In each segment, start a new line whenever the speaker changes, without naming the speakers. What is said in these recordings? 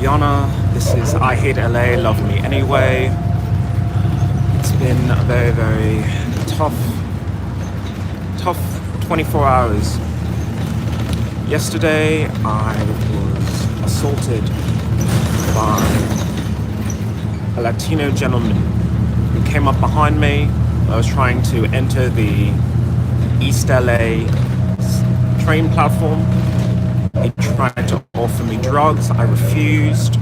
Rihanna. This is I Hate LA, Love Me Anyway. It's been a very, very tough 24 hours. Yesterday, I was assaulted by a Latino gentleman who came up behind me. I was trying to enter the East LA train platform. He tried to offer me drugs. I refused.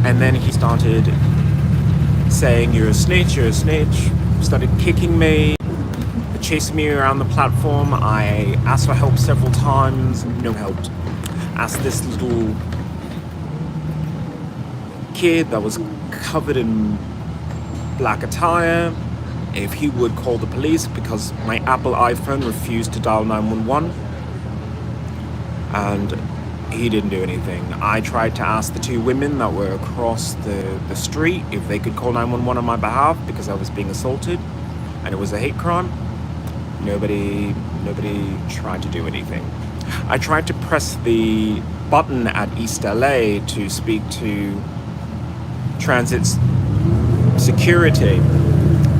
And then he started saying, "You're a snitch, you're a snitch." Started kicking me, chasing me around the platform. I asked for help several times, no help. Asked this little kid that was covered in black attire if he would call the police because my Apple iPhone refused to dial 911, and he didn't do anything. I tried to ask the two women that were across the street if they could call 911 on my behalf because I was being assaulted and it was a hate crime. Nobody tried to do anything. I tried to press the button at East LA to speak to transit's security.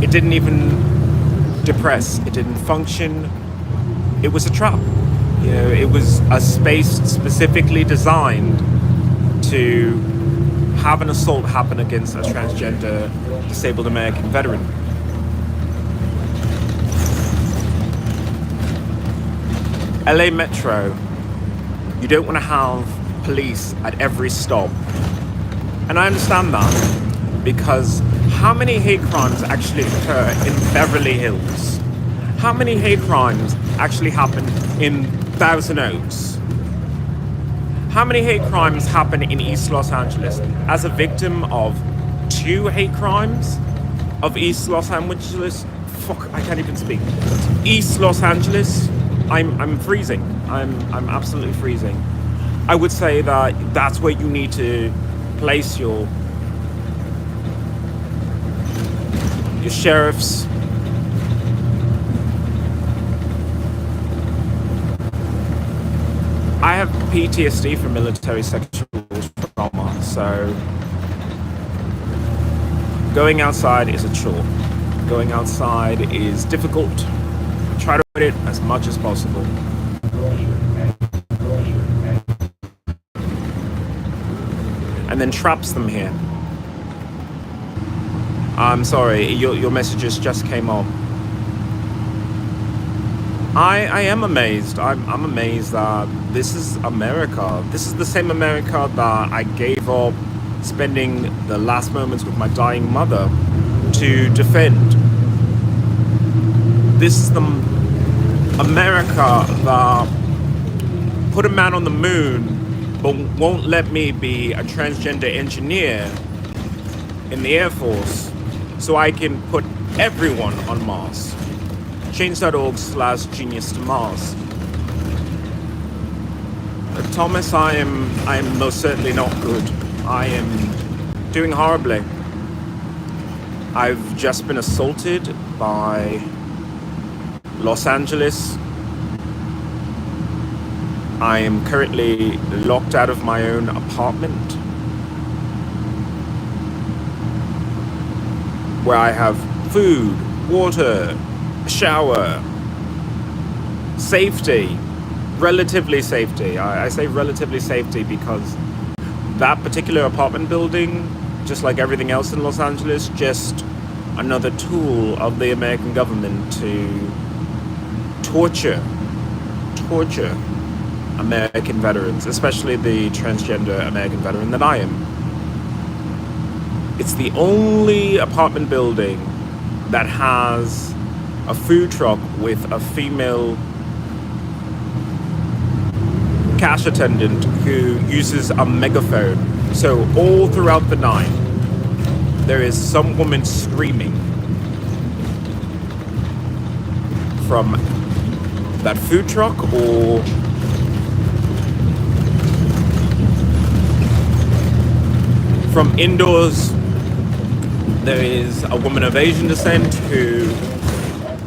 It didn't even depress. It didn't function. It was a trap. You know, it was a space specifically designed to have an assault happen against a transgender disabled American veteran. LA Metro, you don't want to have police at every stop. And I understand that, because how many hate crimes actually occur in Beverly Hills? How many hate crimes actually happen in Thousand Oaks? How many hate crimes happen in East Los Angeles? As a victim of 2 hate crimes of East Los Angeles, I can't even speak. East Los Angeles, I'm freezing. I'm absolutely freezing. I would say that that's where you need to place your sheriffs. I have PTSD from military sexual trauma, so going outside is a chore. Going outside is difficult. Try to avoid it as much as possible. And then traps them here. I'm sorry, your messages just came on. I am amazed. I'm amazed that this is America. This is the same America that I gave up spending the last moments with my dying mother to defend. This is the America that put a man on the moon but won't let me be a transgender engineer in the Air Force so I can put everyone on Mars. Change.org/genius to Mars. Thomas, I am most certainly not good. I am doing horribly. I've just been assaulted by Los Angeles. I am currently locked out of my own apartment, where I have food, water, shower, safety, relatively safety. I say relatively safety because that particular apartment building, just like everything else in Los Angeles, just another tool of the American government to torture American veterans, especially the transgender American veteran that I am. It's the only apartment building that has a food truck with a female cash attendant who uses a megaphone. So all throughout the night, there is some woman screaming from that food truck or from indoors. There is a woman of Asian descent who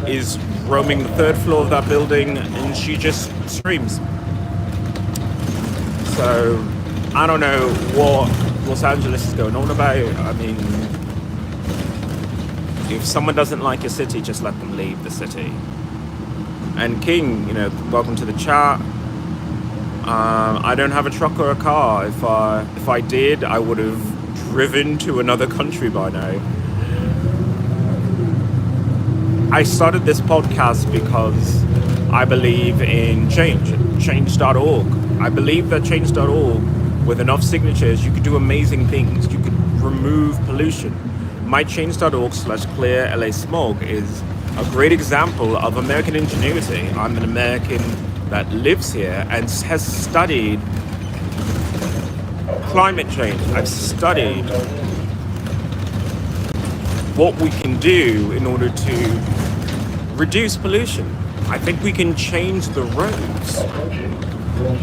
is roaming the 3rd floor of that building, and she just screams. So I don't know what Los Angeles is going on about. I mean, if someone doesn't like your city, just let them leave the city. And King, welcome to the chat. I don't have a truck or a car. If I did, I would have driven to another country by now. I started this podcast because I believe in change.org. I believe that change.org, with enough signatures, you could do amazing things. You could remove pollution. My change.org/clear LA smog is a great example of American ingenuity. I'm an American that lives here and has studied climate change. I've studied what we can do in order to reduce pollution. I think we can change the roads.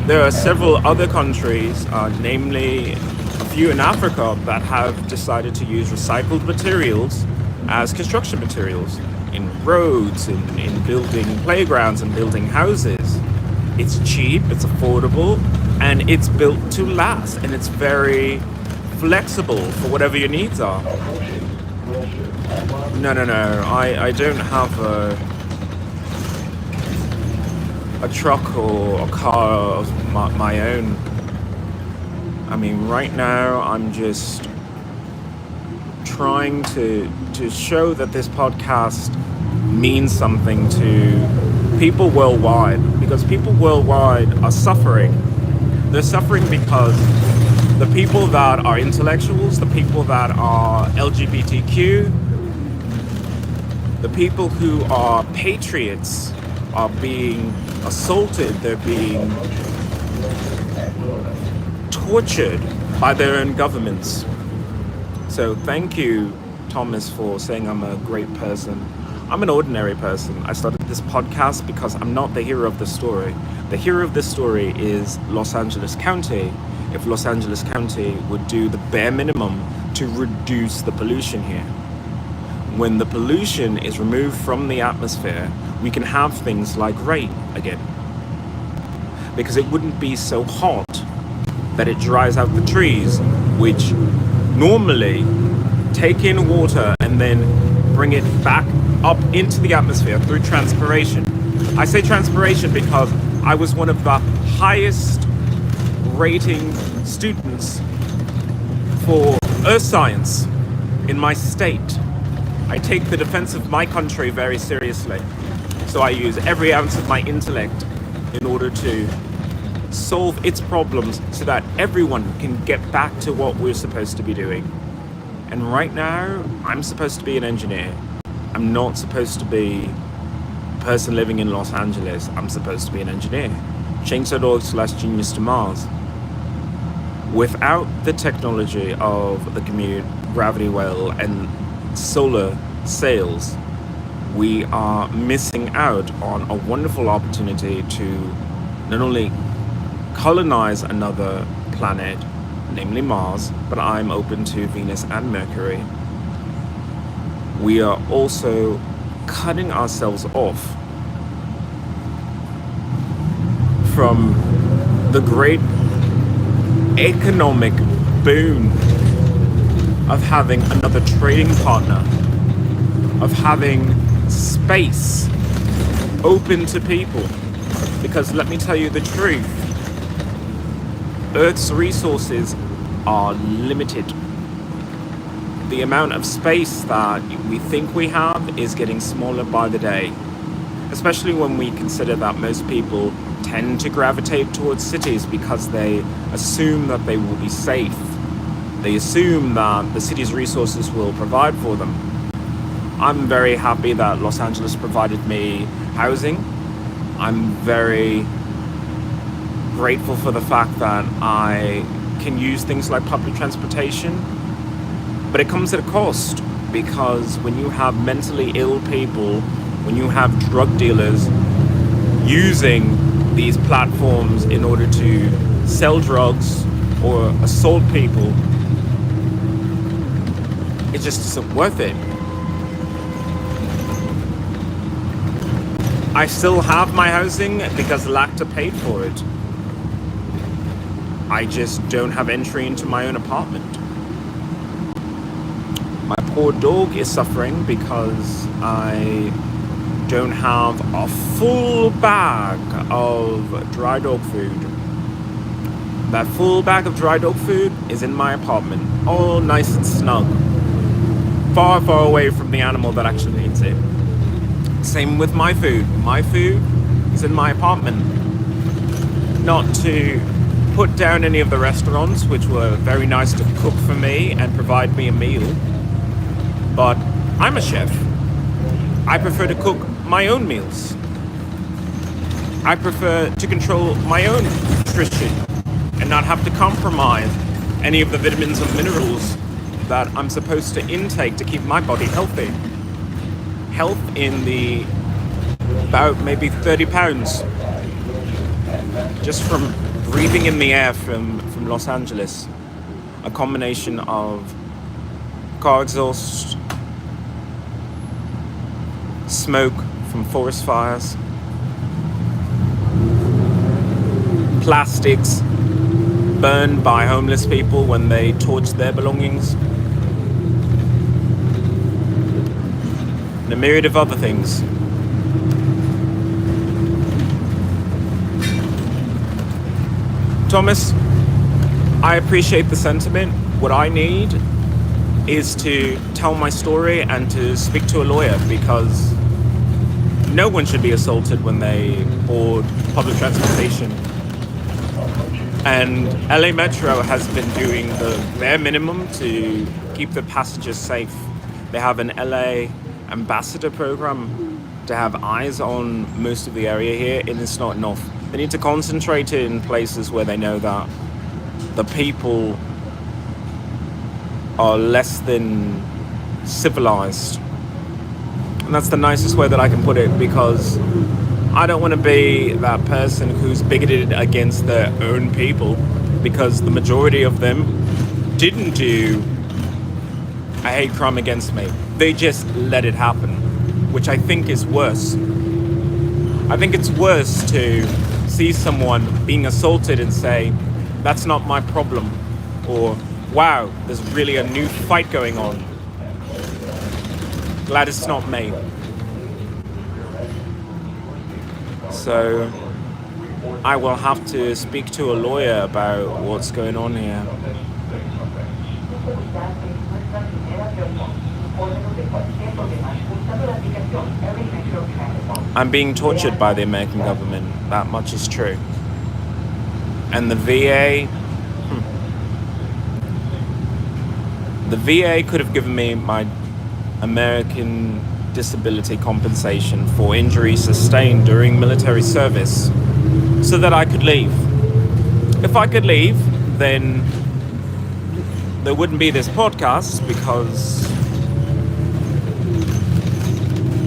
There are several other countries, namely a few in Africa, that have decided to use recycled materials as construction materials in roads, in building playgrounds and building houses. It's cheap, it's affordable, and it's built to last, and it's very flexible for whatever your needs are. No, I don't have a truck or a car of my own. I mean, right now I'm just trying to show that this podcast means something to people worldwide, because people worldwide are suffering. They're suffering because the people that are intellectuals, the people that are LGBTQ, the people who are patriots are being assaulted, they're being tortured by their own governments. So thank you, Thomas, for saying I'm a great person. I'm an ordinary person. I started this podcast because I'm not the hero of the story. The hero of this story is Los Angeles County. If Los Angeles County would do the bare minimum to reduce the pollution here. When the pollution is removed from the atmosphere, we can have things like rain again. Because it wouldn't be so hot that it dries out the trees, which normally take in water and then bring it back up into the atmosphere through transpiration. I say transpiration because I was one of the highest rating students for earth science in my state. I take the defense of my country very seriously. So I use every ounce of my intellect in order to solve its problems so that everyone can get back to what we're supposed to be doing. And right now, I'm supposed to be an engineer. I'm not supposed to be a person living in Los Angeles. I'm supposed to be an engineer. Change.org/genius to Mars. Without the technology of the commute, gravity well, and solar sails, we are missing out on a wonderful opportunity to not only colonize another planet, namely Mars, but I'm open to Venus and Mercury. We are also cutting ourselves off from the great economic boon of having another trading partner, of having space open to people. Because let me tell you the truth, Earth's resources are limited. The amount of space that we think we have is getting smaller by the day, especially when we consider that most people tend to gravitate towards cities because they assume that they will be safe. They assume that the city's resources will provide for them. I'm very happy that Los Angeles provided me housing. I'm very grateful for the fact that I can use things like public transportation, but it comes at a cost, because when you have mentally ill people, when you have drug dealers using these platforms in order to sell drugs or assault people, it just isn't worth it. I still have my housing because Lackland paid for it. I just don't have entry into my own apartment. My poor dog is suffering because I don't have a full bag of dry dog food. That full bag of dry dog food is in my apartment, all nice and snug, far, far away from the animal that actually needs it. Same with my food. My food is in my apartment. Not to put down any of the restaurants, which were very nice to cook for me and provide me a meal, but I'm a chef. I prefer to cook my own meals. I prefer to control my own nutrition and not have to compromise any of the vitamins and minerals that I'm supposed to intake to keep my body healthy. Health in the about maybe 30 pounds just from breathing in the air from Los Angeles. A combination of car exhaust, smoke from forest fires, plastics burned by homeless people when they torch their belongings, and a myriad of other things. Thomas, I appreciate the sentiment. What I need is to tell my story and to speak to a lawyer, because no one should be assaulted when they board public transportation. And LA Metro has been doing the bare minimum to keep the passengers safe. They have an LA ambassador program to have eyes on most of the area here, and it's not enough. They need to concentrate it in places where they know that the people are less than civilized. And that's the nicest way that I can put it, because I don't want to be that person who's bigoted against their own people, because the majority of them didn't do a hate crime against me. They just let it happen, which I think is worse. I think it's worse to see someone being assaulted and say, that's not my problem, or wow, there's really a new fight going on. Glad it's not me. So I will have to speak to a lawyer about what's going on here. I'm being tortured by the American government. That much is true. And the VA, the VA could have given me my American disability compensation for injuries sustained during military service so that I could leave. If I could leave, then there wouldn't be this podcast, because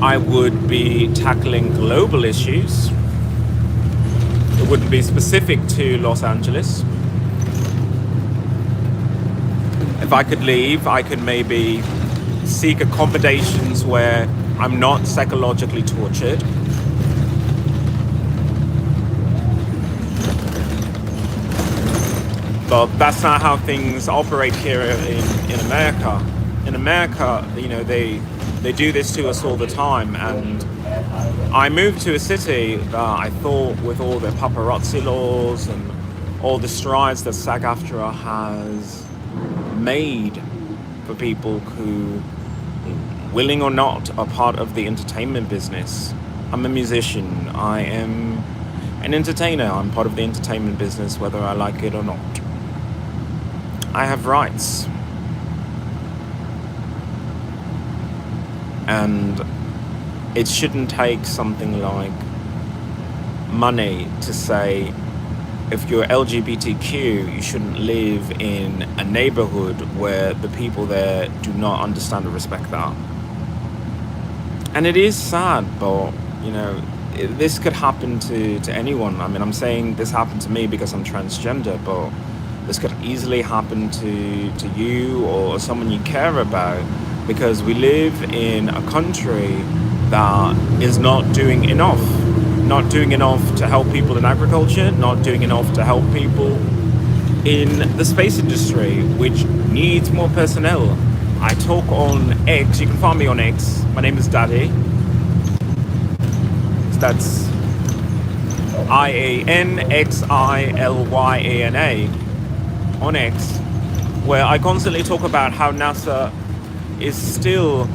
I would be tackling global issues. It wouldn't be specific to Los Angeles. If I could leave, I could maybe seek accommodations where I'm not psychologically tortured. But that's not how things operate here in America. In America, you know, they do this to us all the time. And I moved to a city that I thought, with all the paparazzi laws and all the strides that SAG-AFTRA has made for people who, willing or not, are part of the entertainment business. I'm a musician. I am an entertainer. I'm part of the entertainment business, whether I like it or not. I have rights. And it shouldn't take something like money to say, if you're LGBTQ, you shouldn't live in a neighborhood where the people there do not understand or respect that. And it is sad, but, you know, this could happen to anyone. I mean, I'm saying this happened to me because I'm transgender, but this could easily happen to you or someone you care about, because we live in a country that is not doing enough. Not doing enough to help people in agriculture, not doing enough to help people in the space industry, which needs more personnel. I talk on X. You can find me on X. My name is Daddy. That's IANXILYANA on X, where I constantly talk about how NASA is still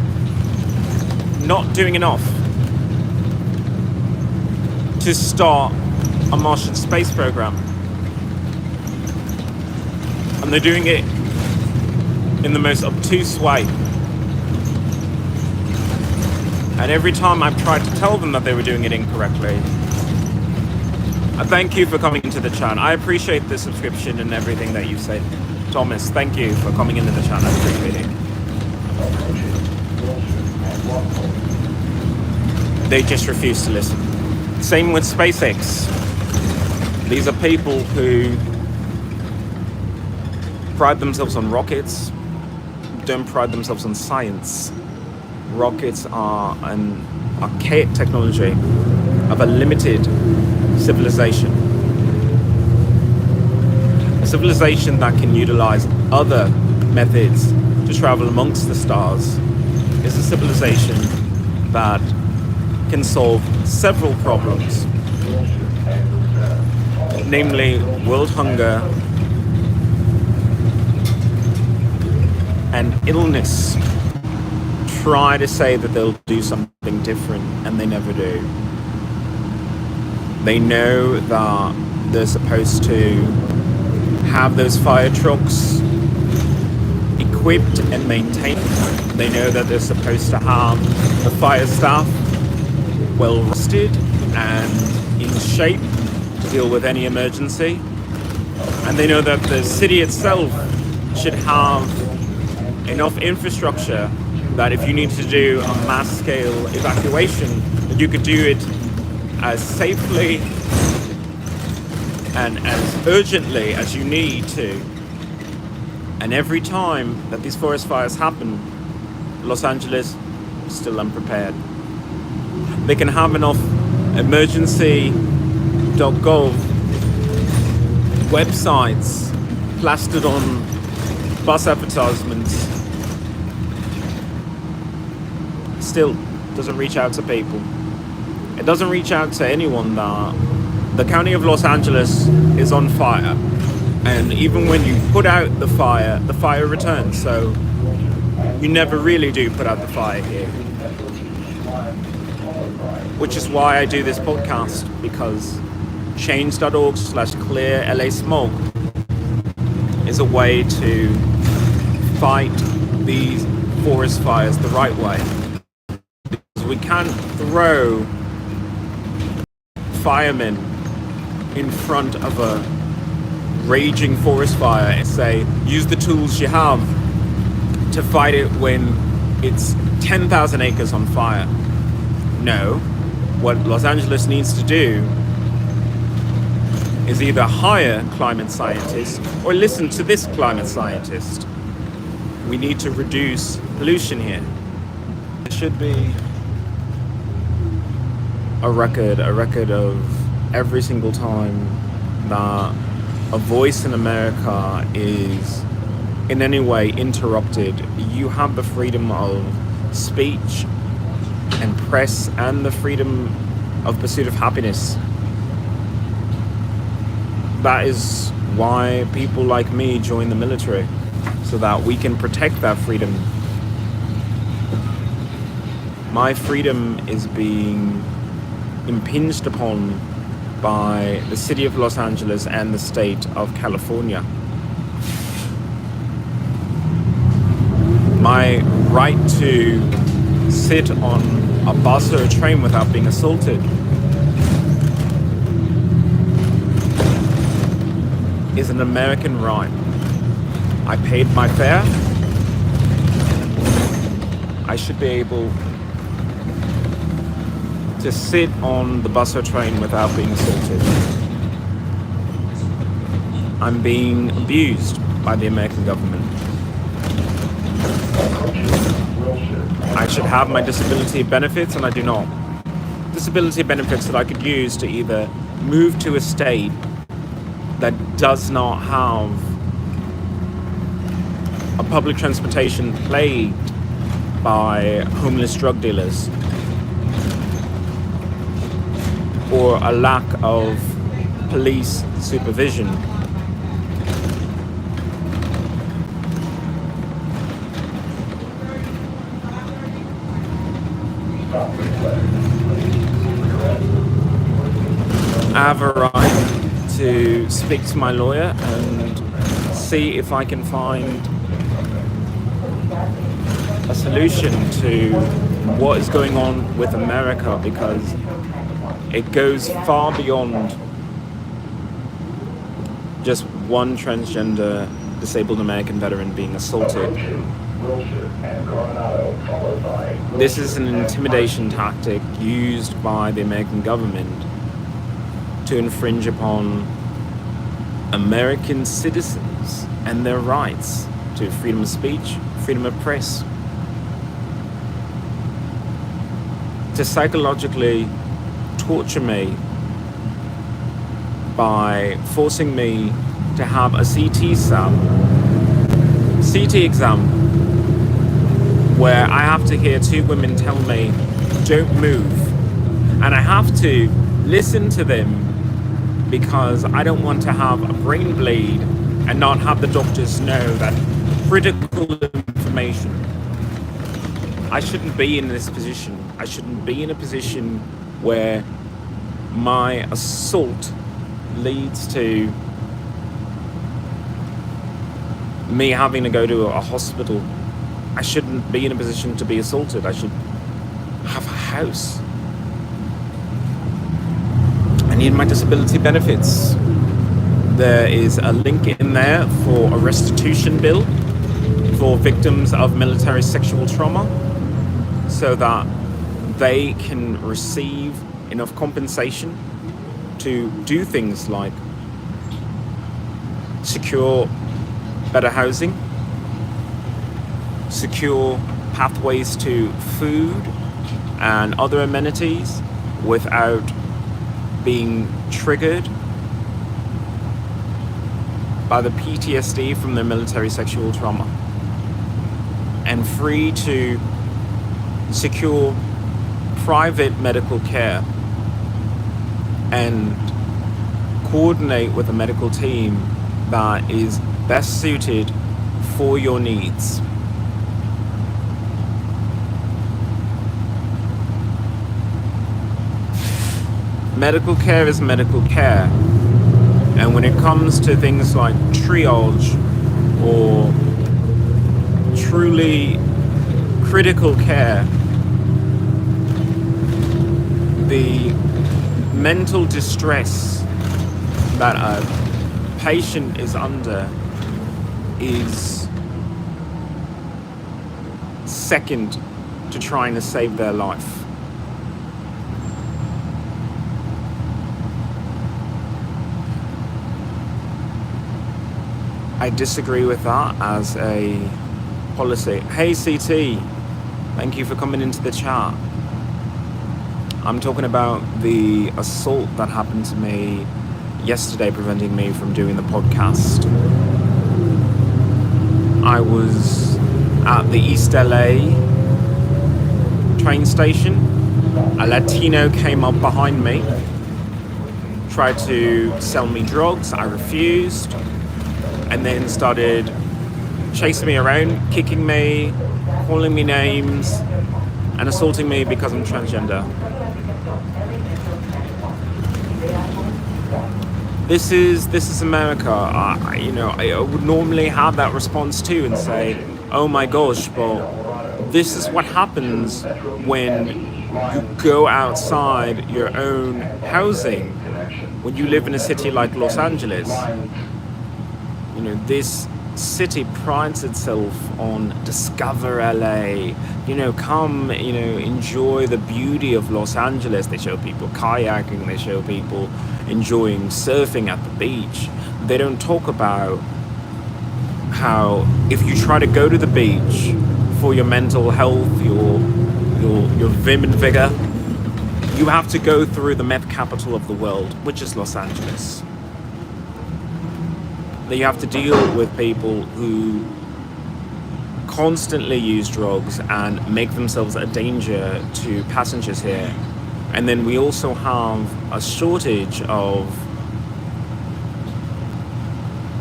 not doing enough to start a Martian space program. And they're doing it in the most obtuse way. And every time I've tried to tell them that they were doing it incorrectly, I thank you for coming into the chat. I appreciate the subscription and everything that you said. Thomas, thank you for coming into the chat. I appreciate it. They just refuse to listen. Same with SpaceX. These are people who pride themselves on rockets, don't pride themselves on science. Rockets are an archaic technology of a limited civilization. A civilization that can utilize other methods to travel amongst the stars is a civilization that can solve several problems, namely world hunger and illness. Try to say that they'll do something different, and they never do. They know that they're supposed to have those fire trucks equipped and maintained. They know that they're supposed to have the fire staff well rested and in shape to deal with any emergency. And they know that the city itself should have enough infrastructure that if you need to do a mass scale evacuation, that you could do it as safely and as urgently as you need to. And every time that these forest fires happen, Los Angeles is still unprepared. They can have enough emergency.gov websites plastered on bus advertisements, still doesn't reach out to people. It doesn't reach out to anyone that the county of Los Angeles is on fire, and even when you put out the fire returns. So you never really do put out the fire here, which is why I do this podcast, because change.org/clear LA smoke is a way to fight these forest fires the right way. We can't throw firemen in front of a raging forest fire and say, use the tools you have to fight it when it's 10,000 acres on fire. No, what Los Angeles needs to do is either hire climate scientists or listen to this climate scientist. We need to reduce pollution here. It should be a record of every single time that a voice in America is in any way interrupted. You have the freedom of speech and press and the freedom of pursuit of happiness. That is why people like me join the military, so that we can protect that freedom. My freedom is being impinged upon by the city of Los Angeles and the state of California. My right to sit on a bus or a train without being assaulted is an American right. I paid my fare. I should be able to sit on the bus or train without being assaulted. I'm being abused by the American government. I should have my disability benefits, and I do not. Disability benefits that I could use to either move to a state that does not have a public transportation plagued by homeless drug dealers, or a lack of police supervision. I have a right to speak to my lawyer and see if I can find a solution to what is going on with America, because it goes far beyond just one transgender disabled American veteran being assaulted. This is an intimidation tactic used by the American government to infringe upon American citizens and their rights to freedom of speech, freedom of press, to psychologically torture me by forcing me to have a CT exam where I have to hear two women tell me, don't move, and I have to listen to them because I don't want to have a brain bleed and not have the doctors know that critical information. I shouldn't be in this position. I shouldn't be in a position where my assault leads to me having to go to a hospital. I shouldn't be in a position to be assaulted. I should have a house. I need my disability benefits. There is a link in there for a restitution bill for victims of military sexual trauma, so that they can receive enough compensation to do things like secure better housing, secure pathways to food and other amenities without being triggered by the PTSD from their military sexual trauma, and free to secure private medical care and coordinate with a medical team that is best suited for your needs. Medical care is medical care, and when it comes to things like triage or truly critical care, the mental distress that a patient is under is second to trying to save their life. I disagree with that as a policy. Hey CT, thank you for coming into the chat. I'm talking about the assault that happened to me yesterday, preventing me from doing the podcast. I was at the East LA train station. A Latino came up behind me, tried to sell me drugs. I refused, and then started chasing me around, kicking me, calling me names, and assaulting me because I'm transgender. This is America. I would normally have that response too and say, oh my gosh, but this is what happens when you go outside your own housing, when you live in a city like Los Angeles. This city prides itself on discover LA. Come, enjoy the beauty of Los Angeles. They show people kayaking, they show people enjoying surfing at the beach. They don't talk about how if you try to go to the beach for your mental health, your vim and vigor, you have to go through the meth capital of the world, which is Los Angeles. that you have to deal with people who constantly use drugs and make themselves a danger to passengers here. And then we also have a shortage of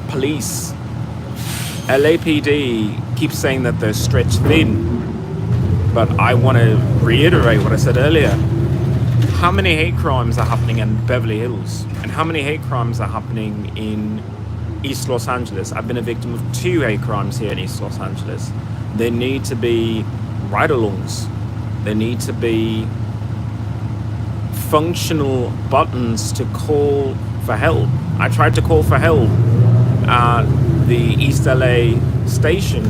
police. LAPD keeps saying that they're stretched thin, but I want to reiterate what I said earlier. How many hate crimes are happening in Beverly Hills? And how many hate crimes are happening in East Los Angeles? I've been a victim of 2 hate crimes here in East Los Angeles. There need to be ride-alongs. There need to be functional buttons to call for help. I tried to call for help at the East LA station.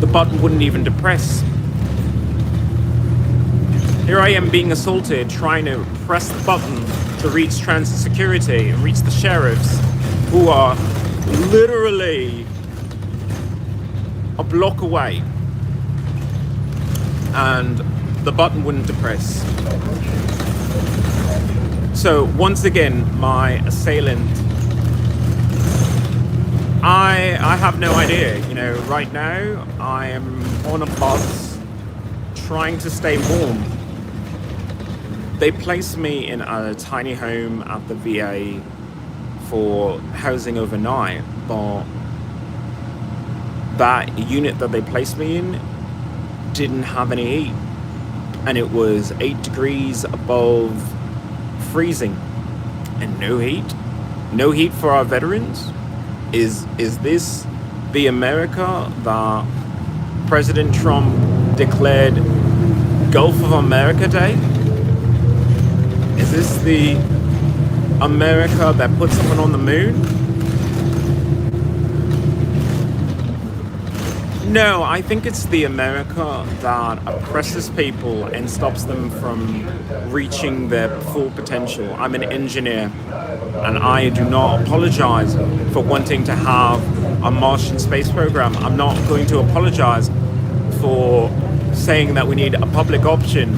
The button wouldn't even depress. Here I am being assaulted, trying to press the button to reach transit security and reach the sheriffs, who are literally a block away, and the button wouldn't depress. So once again, my assailant, I have no idea. You know, right now I am on a bus trying to stay warm. They placed me in a tiny home at the VA for housing overnight, but that unit that they placed me in didn't have any heat, and it was 8 degrees above freezing, and no heat for our veterans. Is this the America that President Trump declared Gulf of America Day? Is this the America that put someone on the moon? No, I think it's the America that oppresses people and stops them from reaching their full potential. I'm an engineer, and I do not apologize for wanting to have a Martian space program. I'm not going to apologize for saying that we need a public option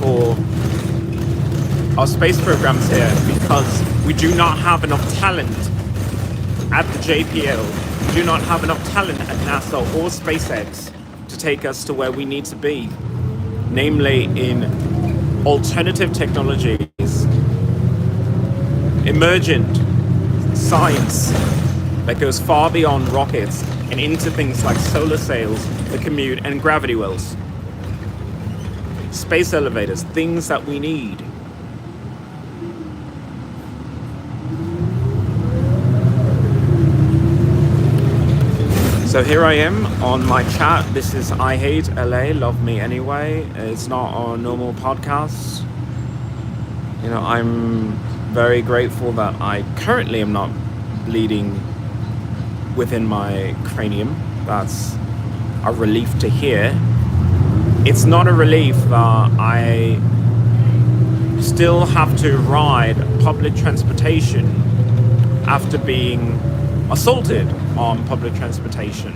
for our space programs here, because we do not have enough talent at the JPL. We do not have enough talent at NASA or SpaceX to take us to where we need to be, namely in alternative technologies, emergent science that goes far beyond rockets and into things like solar sails, the commute, and gravity wells. Space elevators, things that we need. So here I am on my chat. This is I Hate LA, Love Me Anyway. It's not our normal podcast. You know, I'm very grateful that I currently am not bleeding within my cranium. That's a relief to hear. It's not a relief that I still have to ride public transportation after being assaulted on public transportation.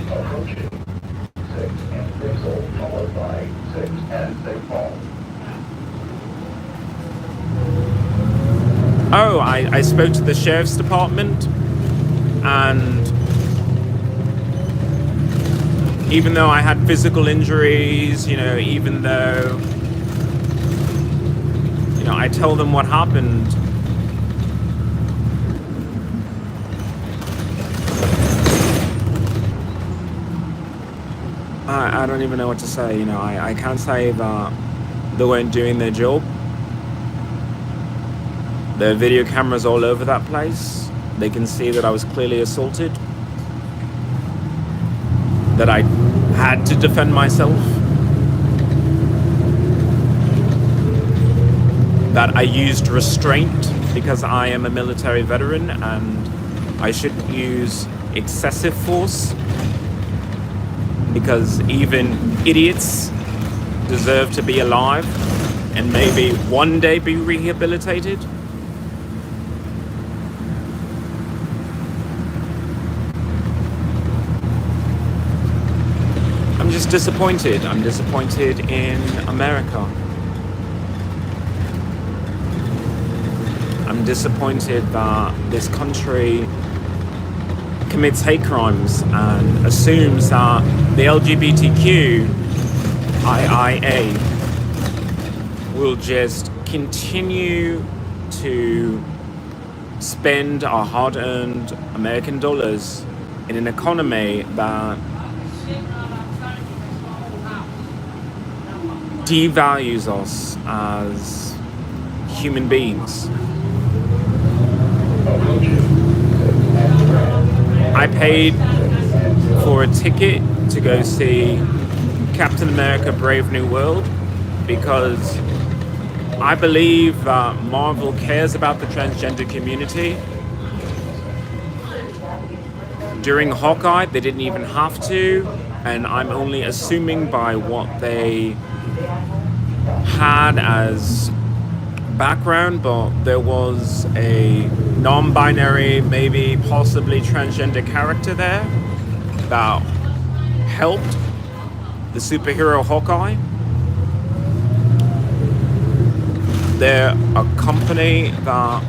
Oh, I spoke to the sheriff's department, and even though I had physical injuries, you know, even though, you know, I tell them what happened, I don't even know what to say. You know, I can't say that they weren't doing their job. There are video cameras all over that place. They can see that I was clearly assaulted, that I had to defend myself, that I used restraint because I am a military veteran and I shouldn't use excessive force, because even idiots deserve to be alive and maybe one day be rehabilitated. I'm just disappointed. I'm disappointed in America. I'm disappointed that this country commits hate crimes and assumes that the LGBTQIA will just continue to spend our hard-earned American dollars in an economy that devalues us as human beings. I paid for a ticket to go see Captain America Brave New World because I believe that Marvel cares about the transgender community. During Hawkeye, they didn't even have to, and I'm only assuming by what they had as background, but there was a non-binary, maybe possibly transgender character there that helped the superhero Hawkeye. They're a company that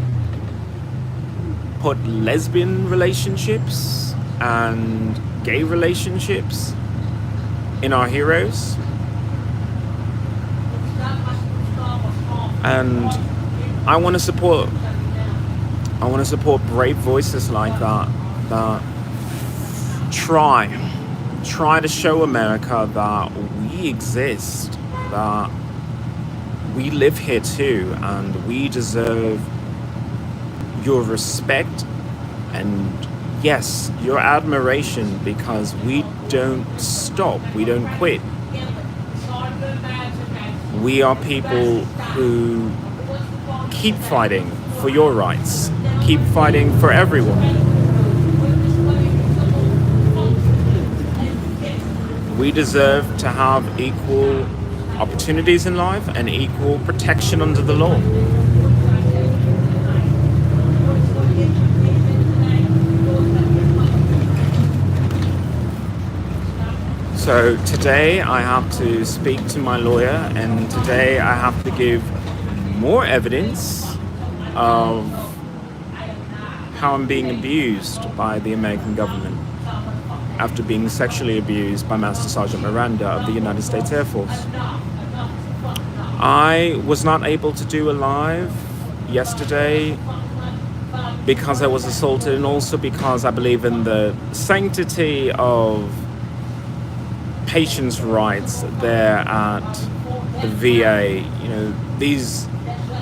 put lesbian relationships and gay relationships in our heroes. And I want to support brave voices like that try to show America that we exist, that we live here too, and we deserve your respect and, yes, your admiration, because we don't stop, we don't quit. We are people who keep fighting for your rights, keep fighting for everyone. We deserve to have equal opportunities in life and equal protection under the law. So today I have to speak to my lawyer, and today I have to give more evidence of how I'm being abused by the American government after being sexually abused by Master Sergeant Miranda of the United States Air Force. I was not able to do a live yesterday because I was assaulted, and also because I believe in the sanctity of patients' rights there at the VA. You know, these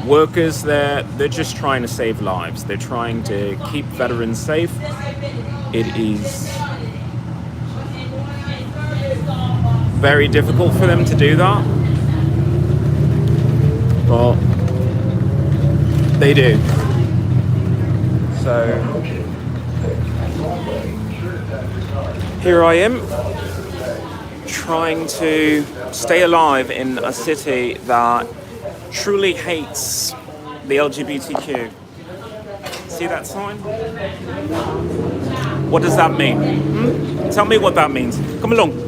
workers there, they're just trying to save lives. They're trying to keep veterans safe. It is very difficult for them to do that, but they do. So here I am, trying to stay alive in a city that truly hates the LGBTQ. See that sign? What does that mean? Tell me what that means. Come along.